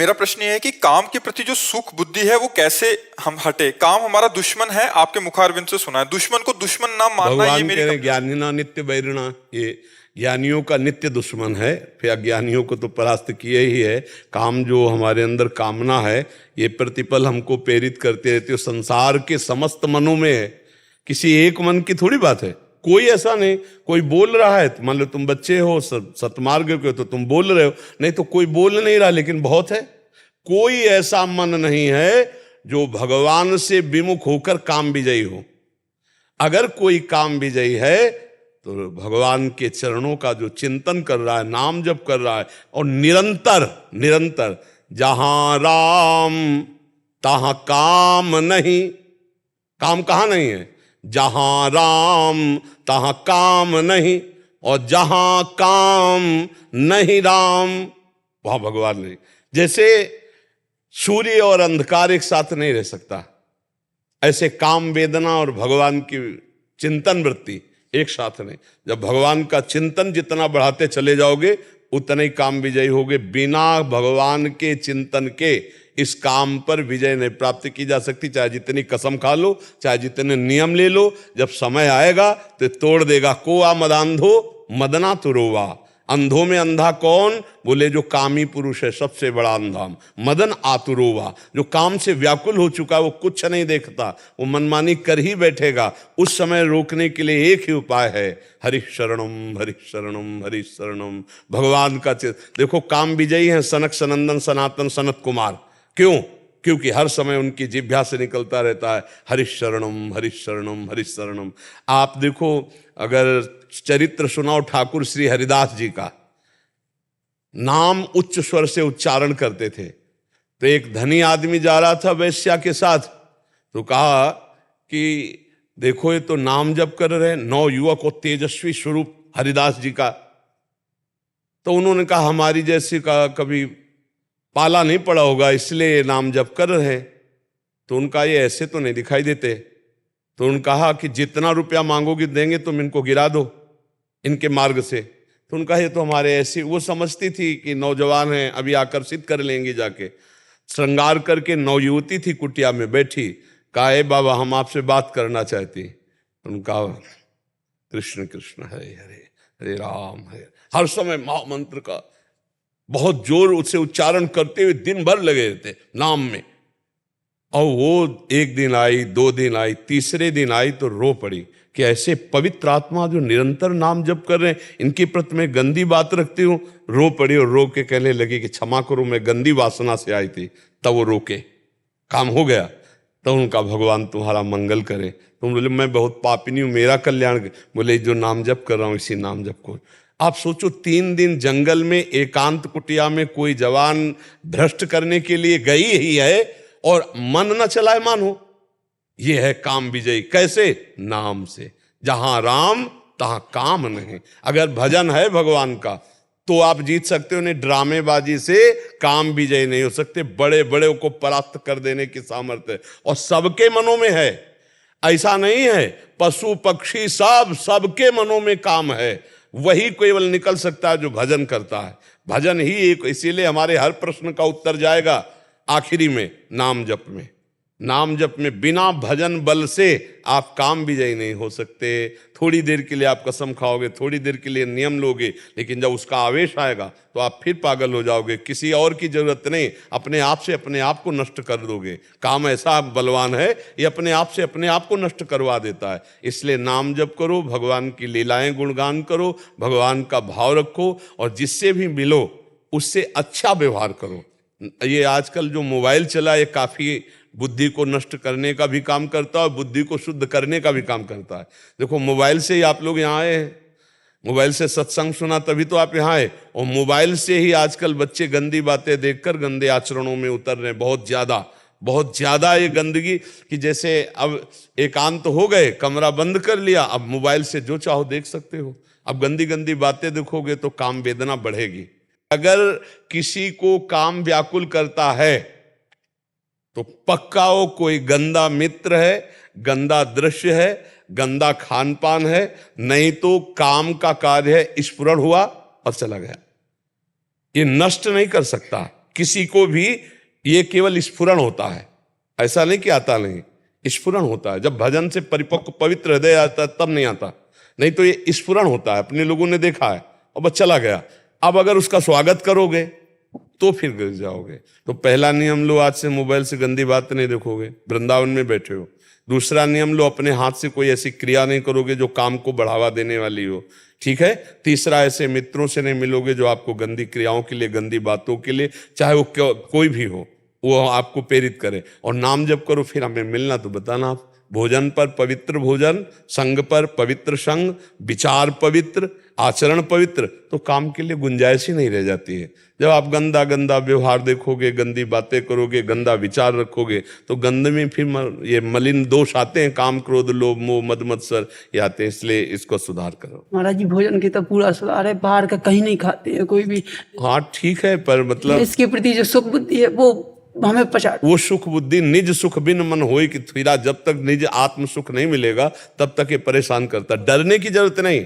मेरा प्रश्न ये है कि काम के प्रति जो सुख बुद्धि है वो कैसे हम हटे। काम हमारा दुश्मन है, आपके मुखारविंद से सुना है। दुश्मन को दुश्मन ना मानना, ये भगवान मेरी कह रहे ज्ञानिना नित्य वैरिणा, ये ज्ञानियों का नित्य दुश्मन है, फिर अज्ञानियों को तो परास्त किया ही है। काम जो हमारे अंदर कामना है ये प्रतिपल हमको प्रेरित करते रहते हो। संसार के समस्त मनों में है, किसी एक मन की थोड़ी बात है। कोई ऐसा नहीं, कोई बोल रहा है, मान लो तुम बच्चे हो सतमार्ग के हो तो तुम बोल रहे हो, नहीं तो कोई बोल नहीं रहा लेकिन बहुत है। कोई ऐसा मन नहीं है जो भगवान से विमुख होकर काम विजयी हो। अगर कोई काम विजयी है तो भगवान के चरणों का जो चिंतन कर रहा है, नाम जप कर रहा है, और निरंतर निरंतर जहां राम तहां काम नहीं। काम कहां नहीं है? जहां राम तहां काम नहीं, और जहां काम नहीं राम वहां भगवान नहीं। जैसे सूर्य और अंधकार एक साथ नहीं रह सकता, ऐसे काम वेदना और भगवान की चिंतन वृत्ति एक साथ नहीं। जब भगवान का चिंतन जितना बढ़ाते चले जाओगे उतना ही काम विजयी होगे। बिना भगवान के चिंतन के इस काम पर विजय नहीं प्राप्त की जा सकती। चाहे जितनी कसम खा लो, चाहे जितने नियम ले लो, जब समय आएगा तो तोड़ देगा। को आ मदांधो मदना तुरोवा। अंधों में अंधा कौन? बोले जो कामी पुरुष है, सबसे बड़ा अंधा। मदन आतुरोवा, जो काम से व्याकुल हो चुका है, वो कुछ नहीं देखता, वो मनमानी कर ही बैठेगा। उस समय रोकने के लिए एक ही उपाय है, हरि शरणम हरि शरणम हरि शरणम। भगवान का देखो काम विजयी हैं सनक सनंदन सनातन सनत कुमार। क्यों? क्योंकि हर समय उनकी जिह्वा से निकलता रहता है हरि शरणम हरि शरणम हरि शरणम। आप देखो, अगर चरित्र सुनाओ ठाकुर श्री हरिदास जी का, नाम उच्च स्वर से उच्चारण करते थे। तो एक धनी आदमी जा रहा था वैश्या के साथ, तो कहा कि देखो ये तो नाम जप कर रहे हैं, नौ युवक और तेजस्वी स्वरूप हरिदास जी का। तो उन्होंने कहा हमारी जैसी का कभी पाला नहीं पड़ा होगा इसलिए नाम जप कर रहे हैं। तो उनका ये ऐसे तो नहीं दिखाई देते। तो उन्होंने कहा कि जितना रुपया मांगोगे देंगे, तुम इनको गिरा दो इनके मार्ग से। तो उनका ये तो हमारे ऐसे, वो समझती थी कि नौजवान हैं अभी आकर्षित कर लेंगे जाके। श्रृंगार करके नवयुवती थी कुटिया में बैठी, कहा ए बाबा हम आपसे बात करना चाहती। उनका कृष्ण कृष्ण हरे हरे हरे राम हरे, हर समय महामंत्र का बहुत जोर उससे उच्चारण करते हुए दिन भर लगे रहते नाम में। और वो एक दिन आई, दो दिन आई, तीसरे दिन आई तो रो पड़ी कि ऐसे पवित्र आत्मा जो निरंतर नाम जप कर रहे हैं, इनके प्रति मैं गंदी बात रखती हूँ। रो पड़ी और रो के कहने लगी कि क्षमा करो, मैं गंदी वासना से आई थी। तब वो रोके, काम हो गया। तो उनका भगवान तुम्हारा मंगल करे। तुम बोले मैं बहुत पापिनी हूँ, मेरा कल्याण। बोले जो नाम जप कर रहा हूँ इसी नाम जप को। आप सोचो 3 दिन जंगल में एकांत कुटिया में कोई जवान भ्रष्ट करने के लिए गई ही है और मन न चलाए मानो। ये है काम विजयी। कैसे? नाम से। जहां राम तहां काम नहीं। अगर भजन है भगवान का तो आप जीत सकते हो, नहीं ड्रामेबाजी से काम विजयी नहीं हो सकते। बड़े बड़े को परास्त कर देने की सामर्थ्य और सबके मनों में है। ऐसा नहीं है, पशु पक्षी सब सबके मनों में काम है। वही केवल निकल सकता है जो भजन करता है। भजन ही एक, इसीलिए हमारे हर प्रश्न का उत्तर जाएगा आखिरी में नाम जप में। नाम जप में बिना भजन बल से आप काम विजयी नहीं हो सकते। थोड़ी देर के लिए आप कसम खाओगे, थोड़ी देर के लिए नियम लोगे, लेकिन जब उसका आवेश आएगा तो आप फिर पागल हो जाओगे। किसी और की जरूरत नहीं, अपने आप से अपने आप को नष्ट कर दोगे। काम ऐसा बलवान है, ये अपने आप से अपने आप को नष्ट करवा देता है। इसलिए नाम जप करो, भगवान की लीलाएं गुणगान करो, भगवान का भाव रखो, और जिससे भी मिलो उससे अच्छा व्यवहार करो। ये आजकल जो मोबाइल चला है काफ़ी बुद्धि को नष्ट करने का भी काम करता है और बुद्धि को शुद्ध करने का भी काम करता है। देखो मोबाइल से ही आप लोग यहाँ आए हैं, मोबाइल से सत्संग सुना तभी तो आप यहाँ आए। और मोबाइल से ही आजकल बच्चे गंदी बातें देखकर गंदे आचरणों में उतर रहे हैं। बहुत ज़्यादा ये गंदगी कि जैसे अब एकांत हो गए, कमरा बंद कर लिया, अब मोबाइल से जो चाहो देख सकते हो। अब गंदी गंदी बातें देखोगे तो काम वेदना बढ़ेगी। अगर किसी को काम व्याकुल करता है तो पक्का वो कोई गंदा मित्र है, गंदा दृश्य है, गंदा खान पान है, नहीं तो काम का कार्य है, स्फुरण हुआ और चला गया। ये नष्ट नहीं कर सकता। किसी को भी ये केवल स्फुरण होता है, ऐसा नहीं कि आता नहीं, स्फुरण होता है। जब भजन से परिपक्व पवित्र हृदय आता है तब नहीं आता, नहीं तो ये स्फुरण होता है। अपने लोगों ने देखा है और बस चला गया। अब अगर उसका स्वागत करोगे तो फिर गिर जाओगे। तो पहला नियम लो, आज से मोबाइल से गंदी बात नहीं देखोगे, वृंदावन में बैठे हो। दूसरा नियम लो, अपने हाथ से कोई ऐसी क्रिया नहीं करोगे जो काम को बढ़ावा देने वाली हो, ठीक है। तीसरा, ऐसे मित्रों से नहीं मिलोगे जो आपको गंदी क्रियाओं के लिए, गंदी बातों के लिए, चाहे वो कोई भी हो, वो आपको प्रेरित करे। और नाम जप करो, फिर हमें मिलना तो बताना आप। भोजन पर पवित्र भोजन, संग पर पवित्र संग, विचार पवित्र, आचरण पवित्र, तो काम के लिए गुंजाइश ही नहीं रह जाती है। जब आप गंदा गंदा व्यवहार देखोगे, गंदी बातें करोगे, गंदा विचार रखोगे, तो गंद में फिर ये मलिन दोष आते हैं, काम क्रोध लोभ मोह मद मत्सर ये आते हैं। इसलिए इसको सुधार करो। महाराज जी भोजन की तो पूरा सुधार है, बाहर का कहीं नहीं खाते हैं कोई भी। हाँ ठीक है, पर मतलब इसके प्रति जो सुख बुद्धि है वो हमें पचा, वो सुख बुद्धि निज सुख बिन मन होए कि थीरा, जब तक निज आत्म सुख नहीं मिलेगा तब तक ये परेशान करता। डरने की जरूरत नहीं,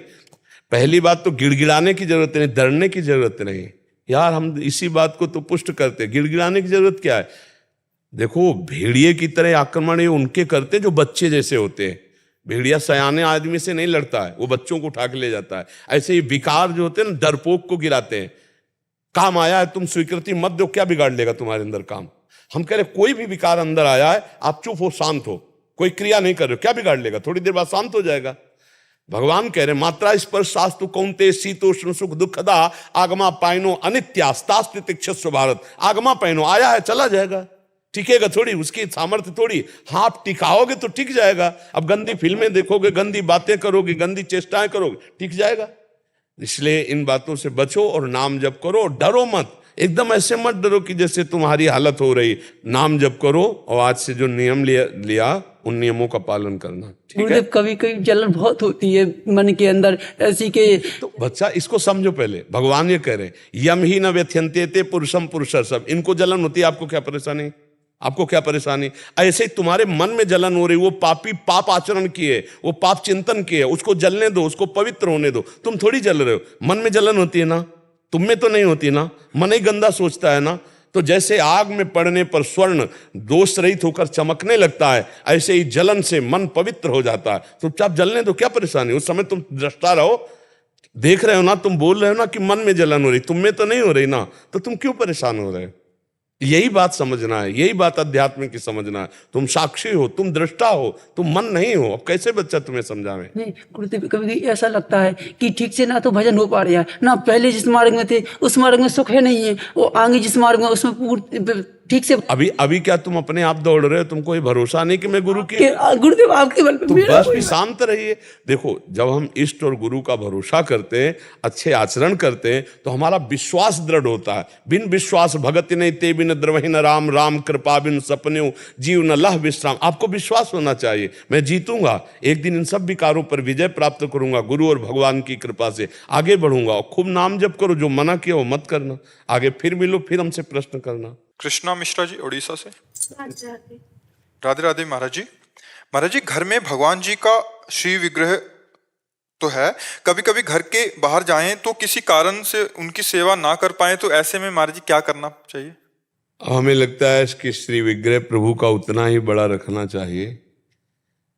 पहली बात तो गिड़गिड़ाने की जरूरत नहीं, डरने की जरूरत नहीं। यार हम इसी बात को तो पुष्ट करते, गिड़गिड़ाने की जरूरत क्या है। देखो भेड़िए की तरह आक्रमण ये उनके करते जो बच्चे जैसे होते हैं। भेड़िया सयाने आदमी से नहीं लड़ता है, वो बच्चों को उठा के ले जाता है। ऐसे ही विकार जो होते हैं ना, डरपोक को गिराते हैं। काम आया है, तुम स्वीकृति मत दो, क्या बिगाड़ लेगा तुम्हारे अंदर काम। हम कह रहे कोई भी विकार अंदर आया है, आप चुप हो, शांत हो, कोई क्रिया नहीं कर रहे हो, क्या बिगाड़ लेगा, थोड़ी देर बाद शांत हो जाएगा। भगवान कह रहे मात्रा स्पर्श शास्तु कौन्तेय शीतोष्ण सुख दुखदा आगमा पाइनो अनित्यास्तास्ति तिक्षस्व भारत। आगमा पाइनो आया है, चला जाएगा, टिकेगा थोड़ी, उसकी सामर्थ्य थोड़ी। हाँ आप टिकाओगे तो टिक जाएगा। अब गंदी फिल्में देखोगे, गंदी बातें करोगे, गंदी चेष्टाएं करोगे, टिक जाएगा। इसलिए इन बातों से बचो और नाम जप करो। डरो मत, एकदम ऐसे मत डरो कि जैसे तुम्हारी हालत हो रही। नाम जप करो और आज से जो नियम लिया उन नियमों का पालन करना, ठीक है। कभी कभी जलन बहुत होती है मन के अंदर ऐसी के, तो बच्चा इसको समझो पहले। भगवान ये कह रहे यम ही न व्यथ्यन्ते पुरुषम पुरुषर सब। इनको जलन होती है, आपको क्या परेशानी, आपको क्या परेशानी। ऐसे ही तुम्हारे मन में जलन हो रही, वो पापी पाप आचरण किए, वो पाप चिंतन किए, उसको जलने दो, उसको पवित्र होने दो। तुम थोड़ी जल रहे हो, मन में जलन होती है ना, तुम में तो नहीं होती ना, मन ही गंदा सोचता है ना। तो जैसे आग में पड़ने पर स्वर्ण दोष रहित होकर चमकने लगता है, ऐसे ही जलन से मन पवित्र हो जाता है। चुपचाप जलने दो, क्या परेशानी। उस समय तुम दृष्टा रहो, देख रहे हो ना, तुम बोल रहे हो ना कि मन में जलन हो रही, तुम में तो नहीं हो रही ना, तो तुम क्यों परेशान हो रहे हो। यही बात समझना है, यही बात अध्यात्म की समझना है। तुम साक्षी हो, तुम दृष्टा हो, तुम मन नहीं हो। अब कैसे बच्चा तुम्हें समझावे। नहीं गुरुदेव, कभी ऐसा लगता है कि ठीक से ना तो भजन हो पा रहा है ना, पहले जिस मार्ग में थे उस मार्ग में सुख है नहीं है, वो आगे जिस मार्ग में उसमें पूर्ण ठीक से। अभी क्या तुम अपने आप दौड़ रहे हो, तुमको ये भरोसा नहीं कि मैं गुरु की। गुरुदेव आपके बल पे तो बस भी शांत रहिए। देखो जब हम इष्ट और गुरु का भरोसा करते हैं, अच्छे आचरण करते हैं, तो हमारा विश्वास दृढ़ होता है। बिन विश्वास भगति नहीं ते बिन द्रवहि न राम, राम कृपा बिन सपन्यु जीव न लह विश्राम। आपको विश्वास होना चाहिए, मैं जीतूंगा, एक दिन इन सब विकारों पर विजय प्राप्त करूंगा, गुरु और भगवान की कृपा से आगे बढ़ूंगा। और खूब नाम जप करो, जो मना किया वो मत करना। आगे फिर मिलो, फिर हमसे प्रश्न करना। कृष्णा मिश्रा जी उड़ीसा से। राधे राधे महाराज जी। महाराज जी, घर में भगवान जी का श्री विग्रह तो है, कभी कभी घर के बाहर जाएं तो किसी कारण से उनकी सेवा ना कर पाए, तो ऐसे में महाराज जी क्या करना चाहिए। हमें लगता है कि श्री विग्रह प्रभु का उतना ही बड़ा रखना चाहिए,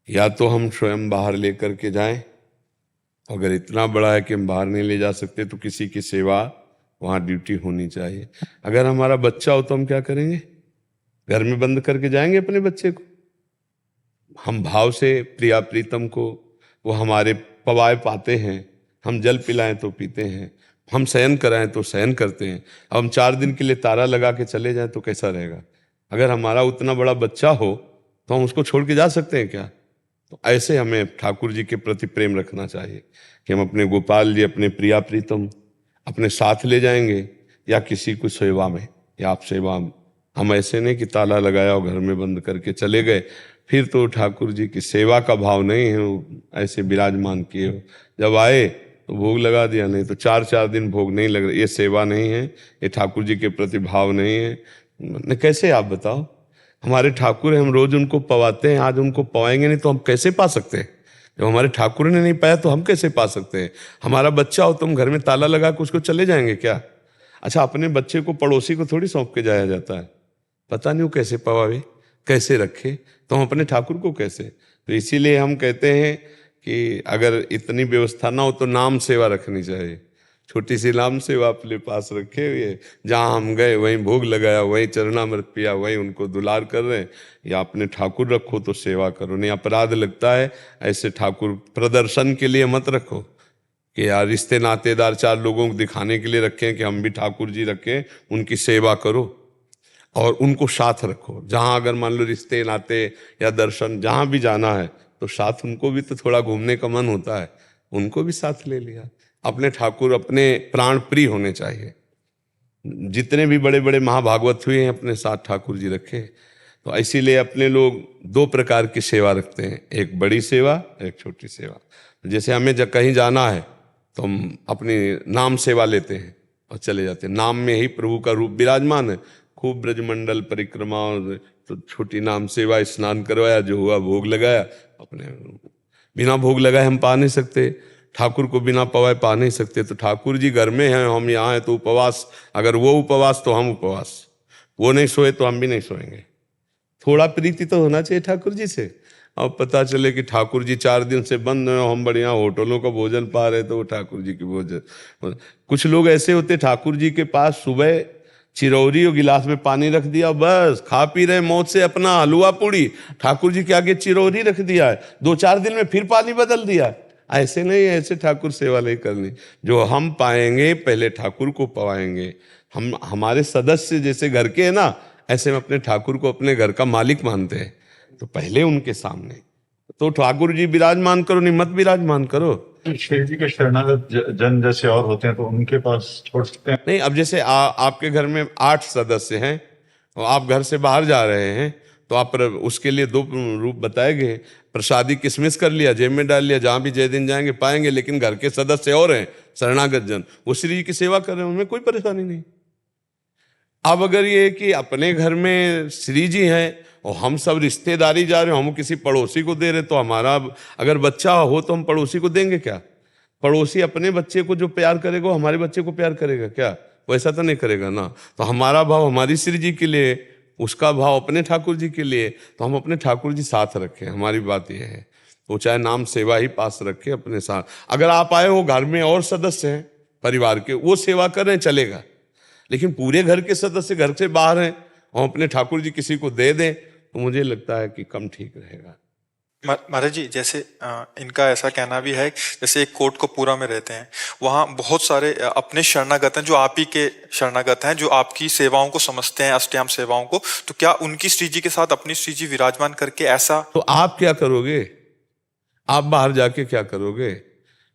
या तो हम स्वयं बाहर लेकर के जाएं, अगर इतना बड़ा है कि हम बाहर नहीं ले जा सकते तो किसी की सेवा वहाँ ड्यूटी होनी चाहिए। अगर हमारा बच्चा हो तो हम क्या करेंगे, घर में बंद करके जाएंगे अपने बच्चे को। हम भाव से प्रिया प्रीतम को, वो हमारे पवाए पाते हैं, हम जल पिलाएं तो पीते हैं, हम शयन कराएं तो शयन करते हैं। अब हम 4 दिन के लिए तारा लगा के चले जाएं तो कैसा रहेगा। अगर हमारा उतना बड़ा बच्चा हो तो हम उसको छोड़ के जा सकते हैं क्या। तो ऐसे हमें ठाकुर जी के प्रति प्रेम रखना चाहिए कि हम अपने गोपाल जी, अपने प्रिया प्रीतम अपने साथ ले जाएंगे, या किसी को सेवा में या आप सेवा में। हम ऐसे नहीं कि ताला लगाया और घर में बंद करके चले गए, फिर तो ठाकुर जी की सेवा का भाव नहीं है, वो ऐसे विराजमान किए हो। जब आए तो भोग लगा दिया, नहीं तो 4-4 दिन भोग नहीं लग रहा, ये सेवा नहीं है, ये ठाकुर जी के प्रति भाव नहीं है। कैसे आप बताओ, हमारे ठाकुर हैं, हम रोज उनको पवाते हैं, आज उनको पवाएंगे नहीं तो हम कैसे पा सकते हैं। जब हमारे ठाकुर ने नहीं पाया तो हम कैसे पा सकते हैं। हमारा बच्चा हो तुम घर में ताला लगा के उसको चले जाएंगे क्या। अच्छा, अपने बच्चे को पड़ोसी को थोड़ी सौंप के जाया जाता है, पता नहीं वो कैसे पवावे, कैसे रखे, तो हम अपने ठाकुर को कैसे। तो इसीलिए हम कहते हैं कि अगर इतनी व्यवस्था ना हो तो नाम सेवा रखनी चाहिए, छोटी सी नाम सेवा अपने पास रखे हुए, जहाँ हम गए वहीं भोग लगाया, वहीं चरणामृत पिया, वहीं उनको दुलार कर रहे हैं। या अपने ठाकुर रखो तो सेवा करो, नहीं अपराध लगता है ऐसे ठाकुर प्रदर्शन के लिए मत रखो कि यार रिश्ते नातेदार चार लोगों को दिखाने के लिए रखें कि हम भी ठाकुर जी रखें, उनकी सेवा करो और उनको साथ रखो। जहाँ अगर मान लो रिश्ते नाते या दर्शन जहाँ भी जाना है तो साथ उनको भी तो थोड़ा घूमने का मन होता है, उनको भी साथ ले लिया। अपने ठाकुर अपने प्राण प्रिय होने चाहिए। जितने भी बड़े बड़े महाभागवत हुए हैं अपने साथ ठाकुर जी रखे। तो इसीलिए अपने लोग दो प्रकार की सेवा रखते हैं, एक बड़ी सेवा, एक छोटी सेवा। जैसे हमें जब कहीं जाना है तो हम अपनी नाम सेवा लेते हैं और चले जाते हैं। नाम में ही प्रभु का रूप विराजमान है, खूब ब्रजमंडल परिक्रमा, और तो छोटी नाम सेवा, स्नान करवाया, जो हुआ भोग लगाया। अपने बिना भोग लगाए हम पा नहीं सकते, ठाकुर को बिना पवाए पा नहीं सकते। तो ठाकुर जी घर में हैं, हम यहाँ हैं, तो उपवास, अगर वो उपवास तो हम उपवास, वो नहीं सोए तो हम भी नहीं सोएंगे। थोड़ा प्रीति तो होना चाहिए ठाकुर जी से। अब पता चले कि ठाकुर जी 4 दिन से बंद हैं, हम बढ़िया होटलों का भोजन पा रहे, तो वो ठाकुर जी की भोजन। कुछ लोग ऐसे होते ठाकुर जी के पास, सुबह चिरौरी और गिलास में पानी रख दिया, बस खा पी रहे मौत से अपना हलवा पूड़ी, ठाकुर जी के आगे चिरौरी रख दिया है, 2-4 दिन में फिर पानी बदल दिया। ऐसे नहीं, ऐसे ठाकुर सेवा नहीं करनी। जो हम पाएंगे पहले ठाकुर को पवाएंगे। हम हमारे सदस्य जैसे घर के हैं ना, ऐसे में अपने ठाकुर को अपने घर का मालिक मानते हैं, तो पहले उनके सामने तो ठाकुर जी विराजमान करो, नहीं मत विराजमान करो। श्री जी के शरणागत जन जैसे और होते हैं तो उनके पास छोड़ सकते हैं? नहीं, अब जैसे आपके घर में 8 सदस्य हैं और आप घर से बाहर जा रहे हैं, तो आप उसके लिए 2 रूप बताए गए। प्रसादी किशमिश कर लिया, जेब में डाल लिया, जहाँ भी जय दिन जाएंगे पाएंगे। लेकिन घर के सदस्य और हैं शरणागत जन, वो श्री जी की सेवा कर रहे हैं, उनमें कोई परेशानी नहीं। अब अगर ये है कि अपने घर में श्री जी हैं और हम सब रिश्तेदारी जा रहे हो, हम किसी पड़ोसी को दे रहे, तो हमारा अगर बच्चा हो तो हम पड़ोसी को देंगे क्या? पड़ोसी अपने बच्चे को जो प्यार करेगा हमारे बच्चे को प्यार करेगा क्या? वैसा तो नहीं करेगा ना। तो हमारा भाव हमारी श्री जी के लिए, उसका भाव अपने ठाकुर जी के लिए, तो हम अपने ठाकुर जी साथ रखें। हमारी बात यह है, तो चाहे नाम सेवा ही पास रखे अपने साथ। अगर आप आए हो घर में और सदस्य हैं परिवार के, वो सेवा कर रहे हैं चलेगा, लेकिन पूरे घर के सदस्य घर से बाहर हैं और अपने ठाकुर जी किसी को दे दें, तो मुझे लगता है कि कम ठीक रहेगा। महाराज जी, जैसे इनका ऐसा कहना भी है, जैसे एक कोटकपूरा में रहते हैं, वहाँ बहुत सारे अपने शरणागत हैं जो आप ही के शरणागत हैं, जो आपकी सेवाओं को समझते हैं, अष्टयाम सेवाओं को। तो क्या उनकी श्री जी के साथ अपनी श्री जी विराजमान करके ऐसा? तो आप क्या करोगे? आप बाहर जाके क्या करोगे?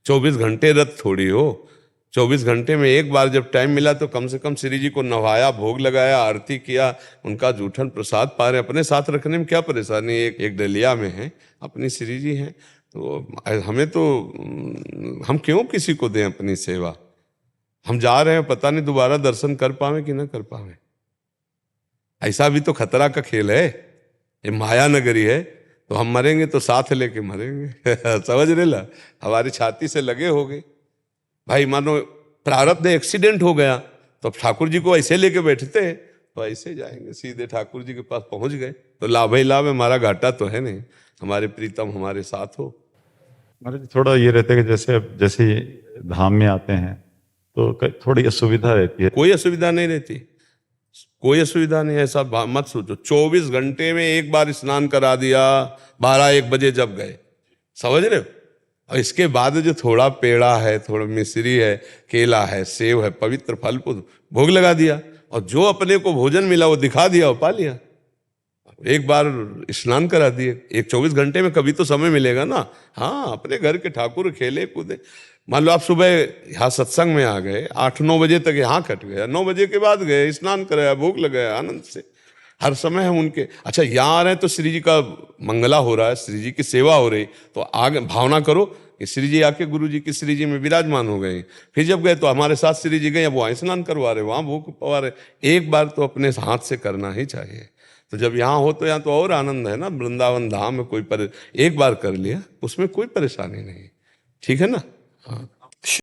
24 घंटे रथ थोड़ी हो। 24 घंटे में एक बार जब टाइम मिला तो कम से कम श्री जी को नवाया, भोग लगाया, आरती किया, उनका जूठन प्रसाद पा रहे, अपने साथ रखने में क्या परेशानी? एक डलिया में है, अपनी श्री जी हैं, तो हमें तो हम क्यों किसी को दें अपनी सेवा? हम जा रहे हैं, पता नहीं दोबारा दर्शन कर पावे कि ना कर पावे। ऐसा भी तो खतरा का खेल है, ये माया नगरी है, तो हम मरेंगे तो साथ लेके मरेंगे। समझ रहे ला? हमारी छाती से लगे हो गए भाई। मानो प्रारब्ध एक्सीडेंट हो गया तो ठाकुर जी को ऐसे लेके बैठते हैं, तो ऐसे जाएंगे सीधे ठाकुर जी के पास पहुंच गए, तो लाभ ही लाभ है, हमारा घाटा तो है नहीं। हमारे प्रीतम हमारे साथ हो। महाराज थोड़ा ये रहता है कि जैसे धाम में आते हैं तो थोड़ी असुविधा रहती है। कोई असुविधा नहीं रहती, कोई असुविधा नहीं है, ऐसा मत सोचो। 24 घंटे में एक बार स्नान करा दिया, 12-1 बजे जब गए, समझ रहे हो? और इसके बाद जो थोड़ा पेड़ा है, थोड़ा मिश्री है, केला है, सेव है, पवित्र फल को भोग लगा दिया, और जो अपने को भोजन मिला वो दिखा दिया और पा लिया। एक बार स्नान करा दिए, 24 घंटे में कभी तो समय मिलेगा ना। हाँ, अपने घर के ठाकुर खेले कूदे। मान लो आप सुबह यहाँ सत्संग में आ गए, 8-9 बजे तक यहाँ कट गया, 9 बजे के बाद गए, स्नान कराया, भोग लगाया, आनंद से। हर समय हम उनके, अच्छा यहाँ आ रहे हैं तो श्री जी का मंगला हो रहा है, श्री जी की सेवा हो रही, तो आगे भावना करो कि श्री जी आके गुरु जी की श्री जी में विराजमान हो गए। फिर जब गए तो हमारे साथ श्री जी गए, अब वहाँ स्नान करवा रहे, वहाँ भोग पवा रहे। एक बार तो अपने हाथ से करना ही चाहिए। तो जब यहाँ हो तो यहाँ तो और आनंद है ना। वृंदावन धाम में एक बार कर लिया, उसमें कोई परेशानी नहीं, ठीक है ना। हाँ।